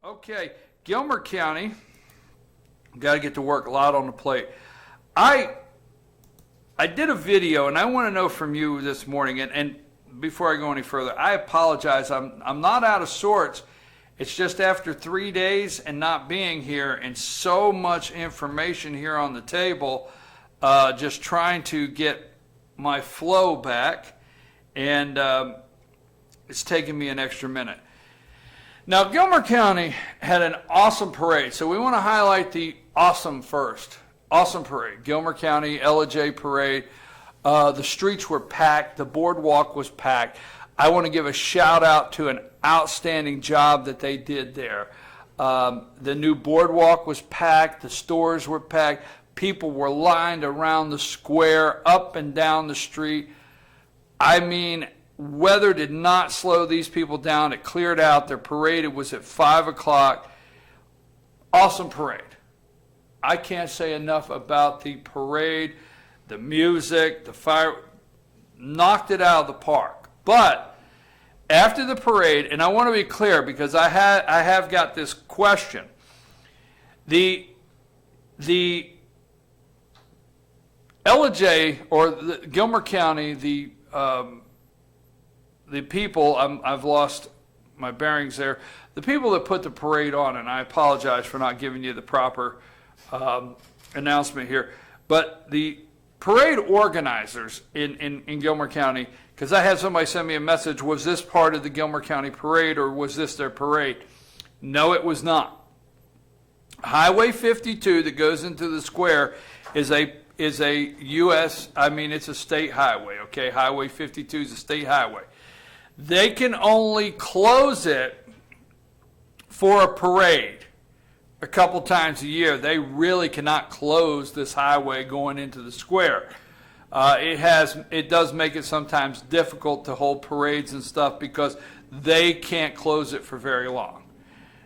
Okay, Gilmer County, got to get to work, a lot on the plate. I did a video, and I want to know from you this morning, and before I go any further, I apologize. I'm not out of sorts. It's just after 3 days and not being here and so much information here on the table, just trying to get my flow back, and it's taken me an extra minute. Now, Gilmer County had an awesome parade, so we want to highlight the awesome first. Awesome parade. Gilmer County LJ parade. The streets were packed. The boardwalk was packed. I want to give a shout out to an outstanding job that they did there. The new boardwalk was packed. The stores were packed. People were lined around the square, up and down the street. I mean, weather did not slow these people down. It cleared out. Their parade, it was at 5 o'clock. Awesome parade. I can't say enough about the parade, the music, the fire. Knocked it out of the park. But after the parade, and I want to be clear because I have got this question. The LJ, or the Gilmer County, the people, I've lost my bearings there, the people that put the parade on, and I apologize for not giving you the proper announcement here, but the parade organizers in Gilmer County, because I had somebody send me a message, was this part of the Gilmer County parade or was this their parade? No, it was not. Highway 52 that goes into the square is a U.S., I mean, it's a state highway, okay? Highway 52 is a state highway. They can only close it for a parade a couple times a year. They really cannot close this highway going into the square. It does make it sometimes difficult to hold parades and stuff because they can't close it for very long.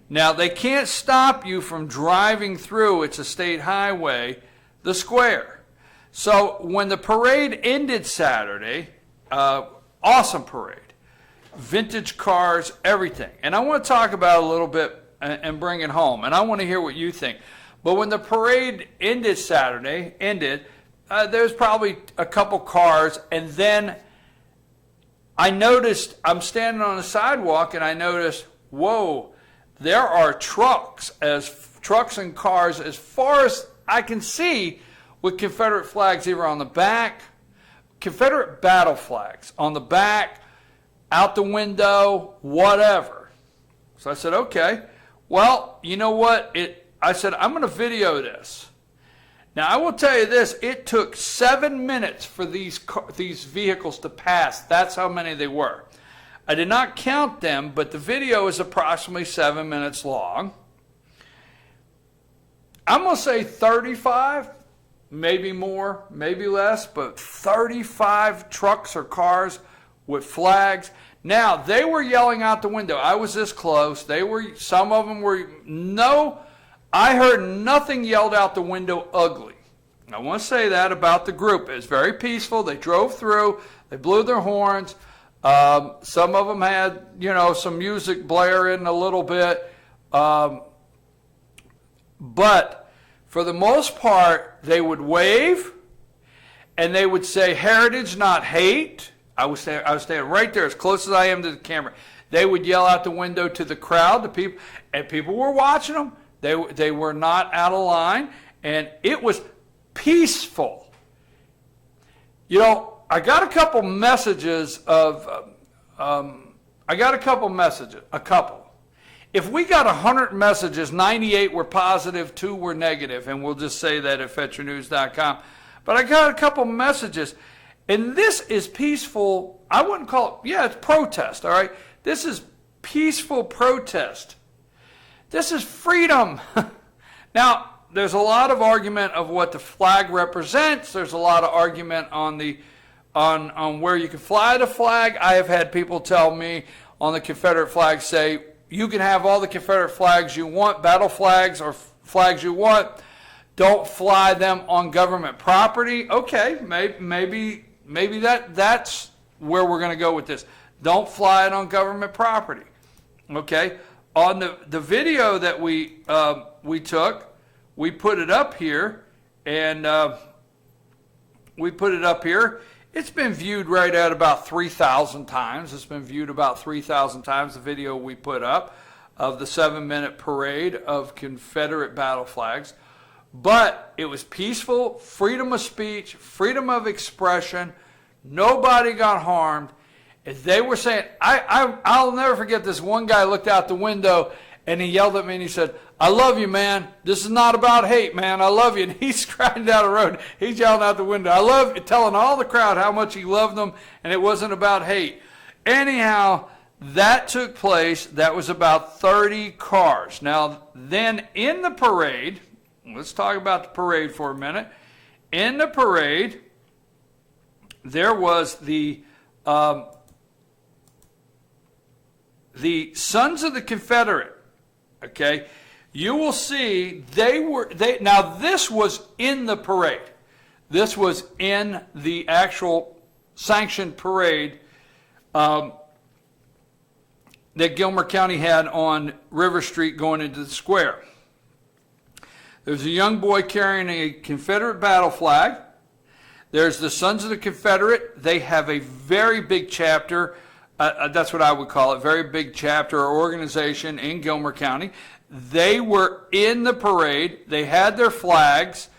Now, they can't stop you from driving through, it's a state highway, the square. So when the parade ended Saturday, awesome parade. Vintage cars, everything. And I want to talk about it a little bit and bring it home. And I want to hear what you think. But when the parade ended Saturday, there's probably a couple cars. And then I noticed, I'm standing on the sidewalk and I noticed, whoa, there are trucks and cars as far as I can see with Confederate flags either on the back, Confederate battle flags on the back, out the window, whatever. So I said, okay, well, you know what? I said, I'm going to video this. Now, I will tell you this. It took 7 minutes for these vehicles to pass. That's how many they were. I did not count them, but the video is approximately 7 minutes long. I'm going to say 35, maybe more, maybe less, but 35 trucks or cars with flags. Now, they were yelling out the window. I was this close. Some of them were, no, I heard nothing yelled out the window ugly. I want to say that about the group. It was very peaceful. They drove through. They blew their horns. Some of them had, some music blaring a little bit. But for the most part, they would wave and they would say heritage, not hate. I was standing right there as close as I am to the camera. They would yell out the window to the crowd, the people, and people were watching them. They were not out of line, and it was peaceful. I got a couple messages a couple. If we got 100 messages, 98 were positive, 2 were negative, and we'll just say that at FetcherNews.com. But I got a couple messages. And this is peaceful. I wouldn't call it, it's protest, all right? This is peaceful protest. This is freedom. Now, there's a lot of argument of what the flag represents. There's a lot of argument on where you can fly the flag. I have had people tell me on the Confederate flag, say, you can have all the Confederate flags you want, battle flags or flags you want. Don't fly them on government property. Okay, maybe that's where we're going to go with this. Don't fly it on government property. Okay? on the video that we took, we put it up here, and It's been viewed right at about 3,000 times. It's been viewed about 3,000 times, the video we put up of the 7-minute parade of Confederate battle flags. But it was peaceful, freedom of speech, freedom of expression. Nobody got harmed. They were saying, I'll never forget this. One guy looked out the window and he yelled at me and he said, "I love you, man. This is not about hate, man. I love you." And he's striding down the road. He's yelling out the window, "I love you," telling all the crowd how much he loved them, and it wasn't about hate. Anyhow, that took place. That was about 30 cars. Now, then in the parade, let's talk about the parade for a minute. In the parade, there was the Sons of the Confederate. Okay, you will see now this was in the parade. This was in the actual sanctioned parade that Gilmer County had on River Street going into the square. There's a young boy carrying a Confederate battle flag. There's the Sons of the Confederate. They have a very big chapter. That's what I would call it, very big chapter or organization in Gilmer County. They were in the parade. They had their flags.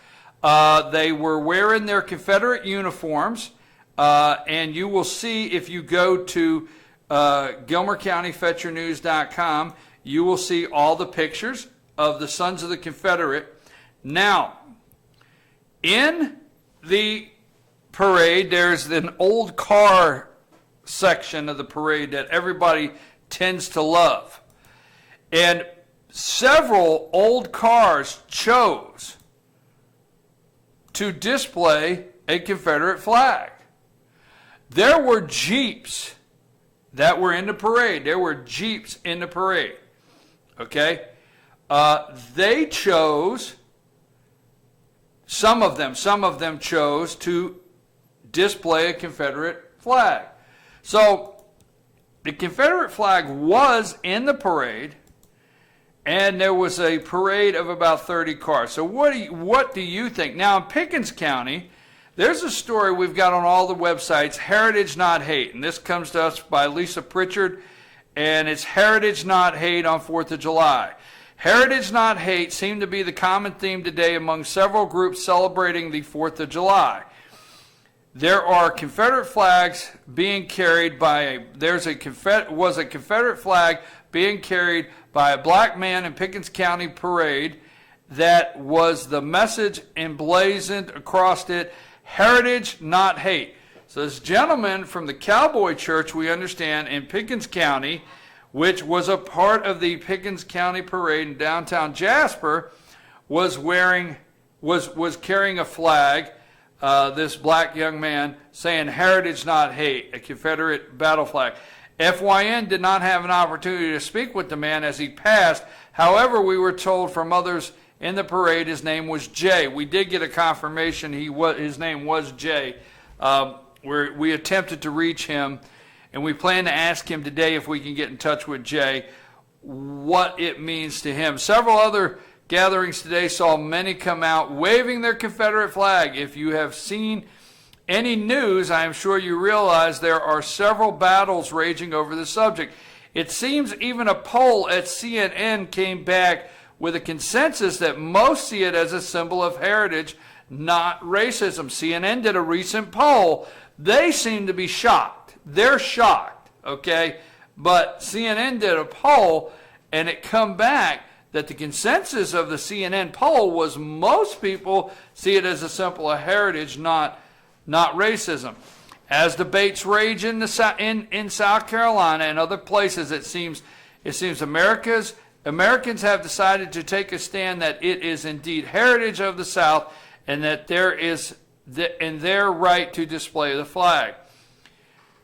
They were wearing their Confederate uniforms. And you will see if you go to GilmerCountyFetchYourNews.com, you will see all the pictures of the Sons of the Confederate. Now, in the parade, there's an old car section of the parade that everybody tends to love. And several old cars chose to display a Confederate flag. There were Jeeps that were in the parade. There were Jeeps in the parade. Okay? They chose, some of them chose to display a Confederate flag. So the Confederate flag was in the parade, and there was a parade of about 30 cars. So what do you think? Now in Pickens County, there's a story we've got on all the websites, Heritage Not Hate, and this comes to us by Lisa Pritchard, and it's Heritage Not Hate on 4th of July. Heritage Not Hate seemed to be the common theme today among several groups celebrating the 4th of July. There are Confederate flags being carried by was a Confederate flag being carried by a black man in Pickens County parade that was the message emblazoned across it, Heritage Not Hate. So this gentleman from the Cowboy Church, we understand, in Pickens County, which was a part of the Pickens County parade in downtown Jasper, was carrying a flag. This black young man saying Heritage Not Hate, a Confederate battle flag. FYN did not have an opportunity to speak with the man as he passed. However, we were told from others in the parade his name was Jay. We did get a confirmation his name was Jay. We attempted to reach him, and we plan to ask him today if we can get in touch with Jay, what it means to him. Several other gatherings today saw many come out waving their Confederate flag. If you have seen any news, I am sure you realize there are several battles raging over the subject. It seems even a poll at CNN came back with a consensus that most see it as a symbol of heritage, not racism. CNN did a recent poll. They seem to be shocked. They're shocked, okay? But CNN did a poll, and it come back that the consensus of the CNN poll was most people see it as a symbol of heritage, not racism. As debates rage in South Carolina and other places, it seems Americans have decided to take a stand that it is indeed heritage of the South, and that there is in their right to display the flag.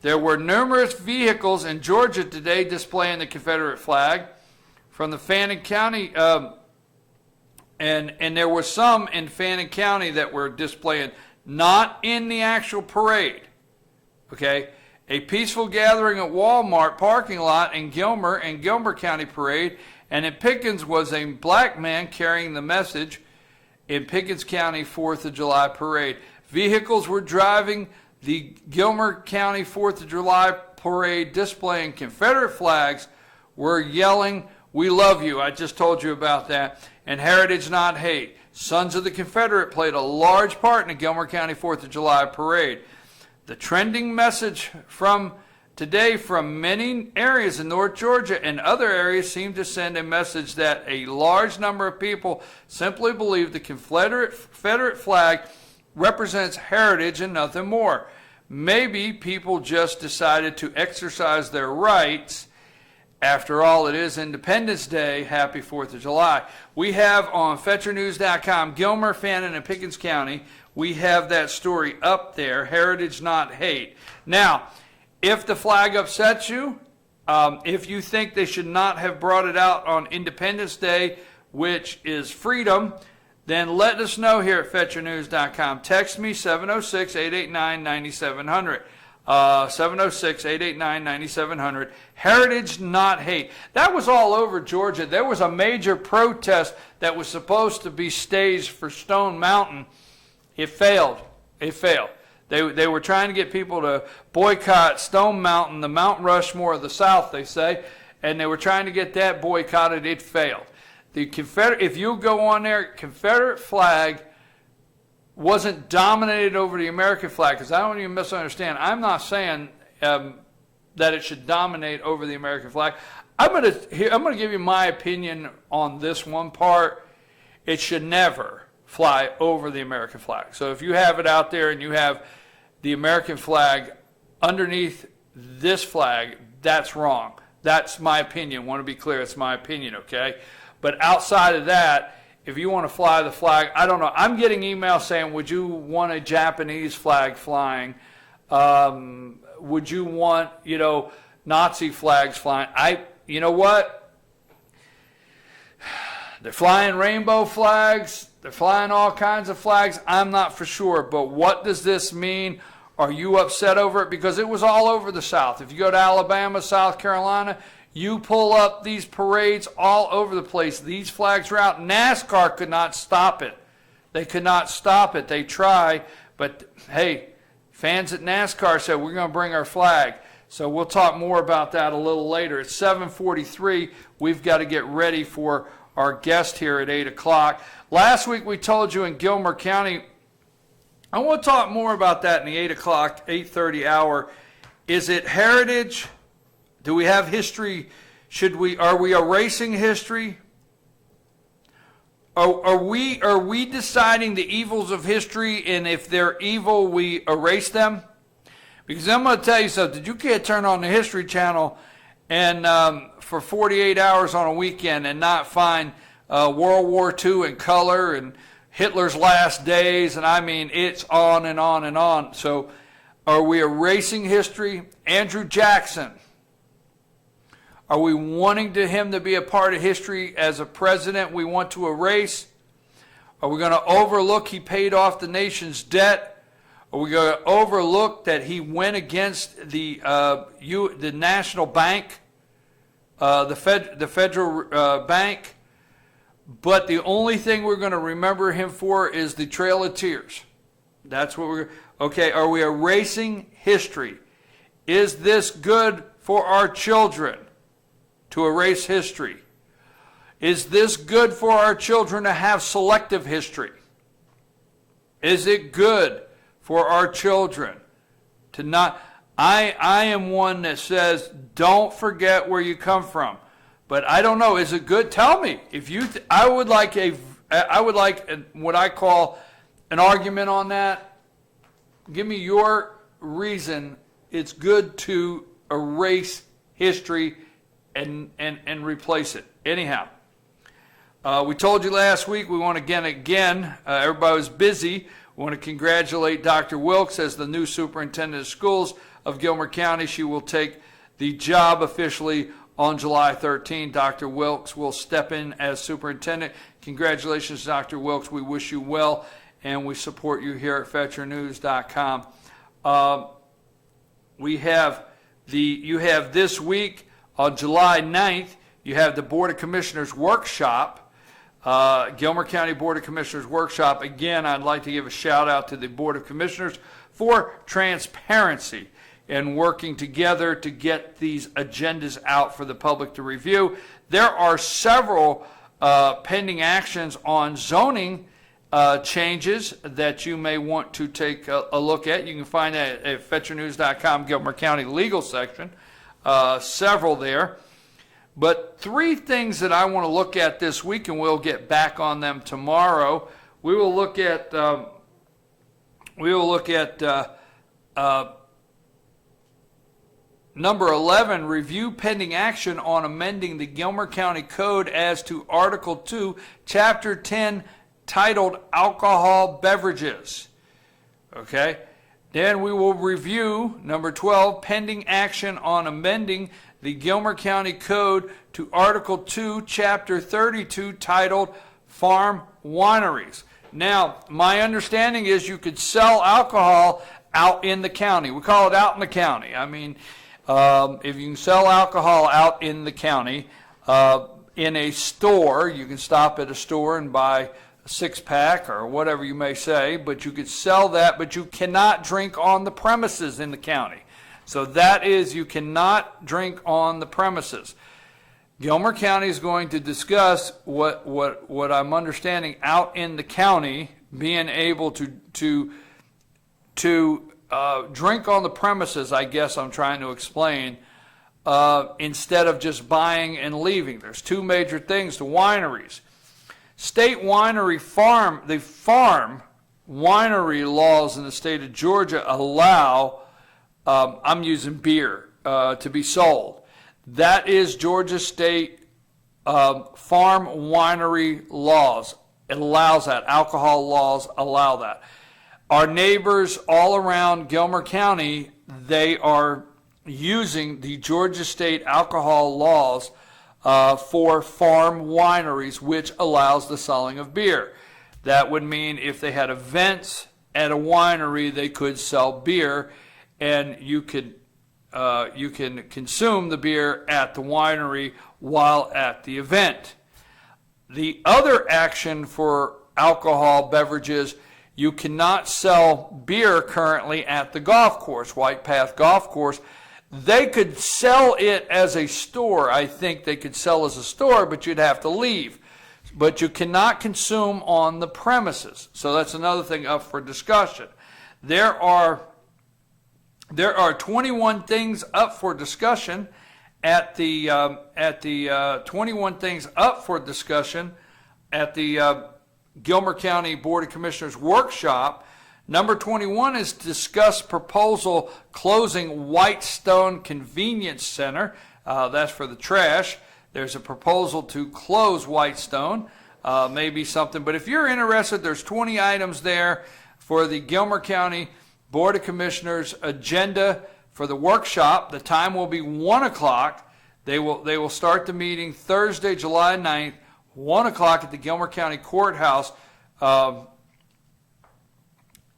There were numerous vehicles in Georgia today displaying the Confederate flag. From the Fannin County, and there were some in Fannin County that were displaying, not in the actual parade, okay? A peaceful gathering at Walmart parking lot in Gilmer County parade, and in Pickens was a black man carrying the message in Pickens County 4th of July parade. Vehicles were driving the Gilmer County 4th of July parade displaying Confederate flags, were yelling, "We love you." I just told you about that. And heritage, not hate. Sons of the Confederate played a large part in the Gilmer County 4th of July parade. The trending message from today from many areas in North Georgia and other areas seemed to send a message that a large number of people simply believe the Confederate flag represents heritage and nothing more. Maybe people just decided to exercise their rights. After all, it is Independence Day. Happy 4th of July. We have on FetcherNews.com, Gilmer, Fannin, and Pickens County. We have that story up there, heritage, not hate. Now, if the flag upsets you, if you think they should not have brought it out on Independence Day, which is freedom, then let us know here at FetcherNews.com. Text me 706-889-9700. 706-889-9700. Heritage, not hate. That was all over Georgia. There was a major protest that was supposed to be staged for Stone Mountain. It failed. It failed. They were trying to get people to boycott Stone Mountain, the Mount Rushmore of the South, they say, and they were trying to get that boycotted. It failed. The Confederate, if you go on there, Confederate flag wasn't dominated over the American flag, because I don't even misunderstand. I'm not saying that it should dominate over the American flag. I'm going to give you my opinion on this one part. It should never fly over the American flag. So if you have it out there and you have the American flag underneath this flag, that's wrong. That's my opinion. I want to be clear, it's my opinion, okay? But outside of that, if you want to fly the flag, I don't know. I'm getting emails saying, would you want a Japanese flag flying? Would you want, Nazi flags flying? You know what? They're flying rainbow flags. They're flying all kinds of flags. I'm not for sure. But what does this mean? Are you upset over it? Because it was all over the South. If you go to Alabama, South Carolina, you pull up these parades all over the place. These flags are out. NASCAR could not stop it. They could not stop it. They try, but hey, fans at NASCAR said, we're going to bring our flag. So we'll talk more about that a little later. It's 7:43. We've got to get ready for our guest here at 8 o'clock. Last week we told you in Gilmer County, I want to talk more about that in the 8 o'clock, 8:30 hour. Is it heritage? Do we have history? Are we erasing history? Are we deciding the evils of history, and if they're evil, we erase them? Because I'm going to tell you something. You can't turn on the History Channel and for 48 hours on a weekend and not find World War II in color and Hitler's last days, and I mean, it's on and on and on. So are we erasing history? Andrew Jackson. Are we wanting him to be a part of history as a president we want to erase? Are we going to overlook he paid off the nation's debt? Are we going to overlook that he went against the national bank, the federal bank? But the only thing we're going to remember him for is the Trail of Tears. That's what we're... Okay, are we erasing history? Is this good for our children to erase history? Is this good for our children to have selective history? Is it good for our children to not... I am one that says, don't forget where you come from. But I don't know, is it good? Tell me. If you, I would like what I call an argument on that. Give me your reason it's good to erase history and replace it. Anyhow, we told you last week we want to again. Everybody was busy. We want to congratulate Dr. Wilkes as the new superintendent of schools of Gilmer County. She will take the job officially on July 13. Dr. Wilkes will step in as superintendent. Congratulations, Dr. Wilkes. We wish you well, and we support you here at FetcherNews.com. you have this week on July 9th, you have the Board of Commissioners workshop, Gilmer County Board of Commissioners workshop. Again, I'd like to give a shout out to the Board of Commissioners for transparency and working together to get these agendas out for the public to review. There are several pending actions on zoning changes that you may want to take a look at. You can find that at FetcherNews.com, Gilmer County legal section, several there. But three things that I want to look at this week, and we'll get back on them tomorrow. We will look at number 11, review pending action on amending the Gilmer County Code as to Article 2, Chapter 10, titled Alcohol Beverages. Okay. Then we will review number 12, pending action on amending the Gilmer County Code to Article 2, Chapter 32, titled Farm Wineries. Now, my understanding is you could sell alcohol out in the county. We call it out in the county. I mean, if you can sell alcohol out in the county, in a store, you can stop at a store and buy a six-pack or whatever you may say, but you could sell that, but you cannot drink on the premises in the county. So that is, you cannot drink on the premises. Gilmer County is going to discuss what I'm understanding out in the county, being able to drink on the premises, I guess I'm trying to explain, instead of just buying and leaving. There's two major things to wineries. State winery the farm winery laws in the state of Georgia allow, I'm using beer, to be sold. That is Georgia state farm winery laws. It allows that. Alcohol laws allow that. Our neighbors all around Gilmer County, they are using the Georgia state alcohol laws for farm wineries, which allows the selling of beer. That would mean if they had events at a winery, they could sell beer, and you can consume the beer at the winery while at the event. The other action for alcohol beverages, you cannot sell beer currently at the golf course, White Path Golf Course. They could sell it as a store. I think they could sell as a store, but you'd have to leave. But you cannot consume on the premises. So that's another thing up for discussion. There are 21 things up for discussion at the 21 things up for discussion at the Gilmer County Board of Commissioners workshop. Number 21 is discuss proposal closing Whitestone Convenience Center. That's for the trash. There's a proposal to close Whitestone. Maybe something. But if you're interested, there's 20 items there for the Gilmer County Board of Commissioners agenda for the workshop. The time will be 1 o'clock. They will start the meeting Thursday, July 9th, 1 o'clock at the Gilmer County Courthouse.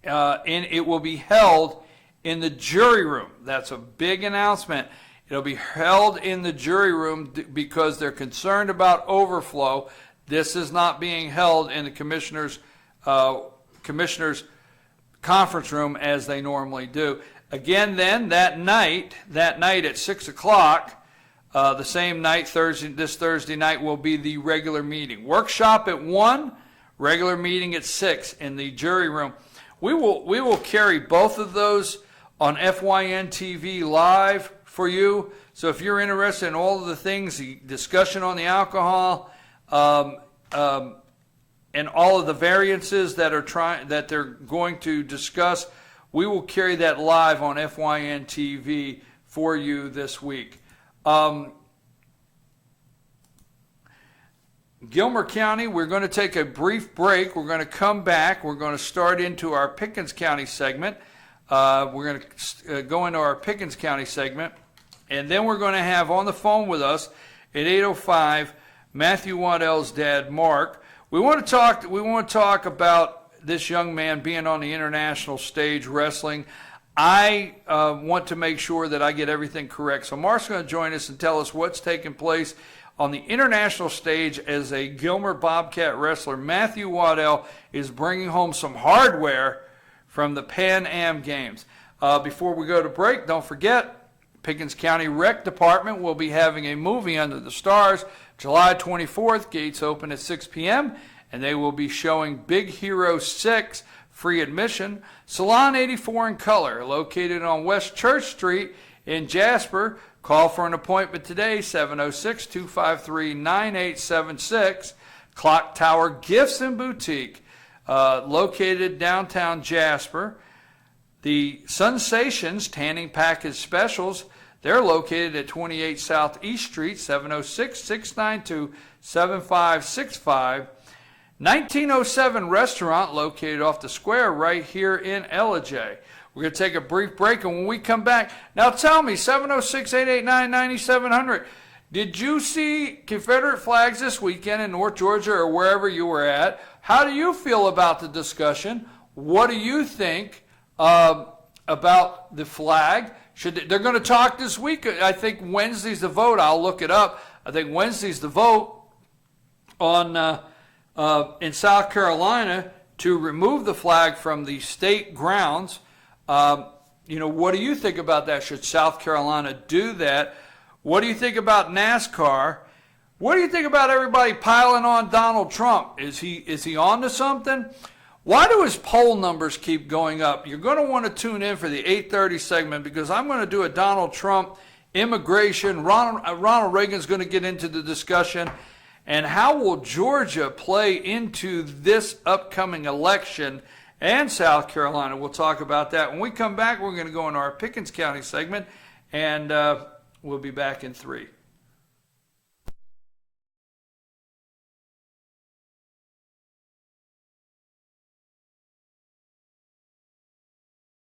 And it will be held in the jury room. That's a big announcement. It'll be held in the jury room because they're concerned about overflow. This is not being held in the commissioners' conference room as they normally do. Again, then that night at 6 o'clock, the same night, this Thursday night, will be the regular meeting. Workshop at 1, regular meeting at 6 in the jury room. We will carry both of those on FYN TV live for you. So if you're interested in all of the things, the discussion on the alcohol, and all of the variances that they're going to discuss, we will carry that live on FYN TV for you this week. Gilmer County, we're going to take a brief break. We're going to come back. We're going to start into our Pickens County segment. We're going to go into our Pickens County segment, and then we're going to have on the phone with us at 8:05 Matthew Waddell's dad, Mark. We want to talk about this young man being on the international stage wrestling. I want to make sure that I get everything correct. So Mark's going to join us and tell us what's taking place on the international stage as a Gilmer Bobcat wrestler. Matthew Waddell is bringing home some hardware from the Pan Am Games. Before we go to break, don't forget, Pickens County Rec Department will be having a movie Under the Stars July 24th. Gates open at 6 p.m. and they will be showing Big Hero 6, free admission. Salon 84 in color, located on West Church Street in Jasper. Call for an appointment today, 706-253-9876. Clock Tower Gifts and Boutique, located downtown Jasper. The Sensations Tanning Package Specials, they're located at 28 South East Street, 706-692-7565. 1907 Restaurant, located off the square right here in Ellijay. We're going to take a brief break, and when we come back, now tell me, 706-889-9700, did you see Confederate flags this weekend in North Georgia or wherever you were at? How do you feel about the discussion? What do you think about the flag? They're going to talk this week. I think Wednesday's the vote. I'll look it up. I think Wednesday's the vote on in South Carolina to remove the flag from the state grounds. What do you think about that? Should South Carolina do that? What do you think about NASCAR? What do you think about everybody piling on Donald Trump? Is he on to something? Why do his poll numbers keep going up? You're going to want to tune in for the 8:30 segment because I'm going to do a Donald Trump immigration. Ronald Reagan's going to get into the discussion. And how will Georgia play into this upcoming election and South Carolina? We'll talk about that. When we come back, we're going to go into our Pickens County segment, and we'll be back in 3.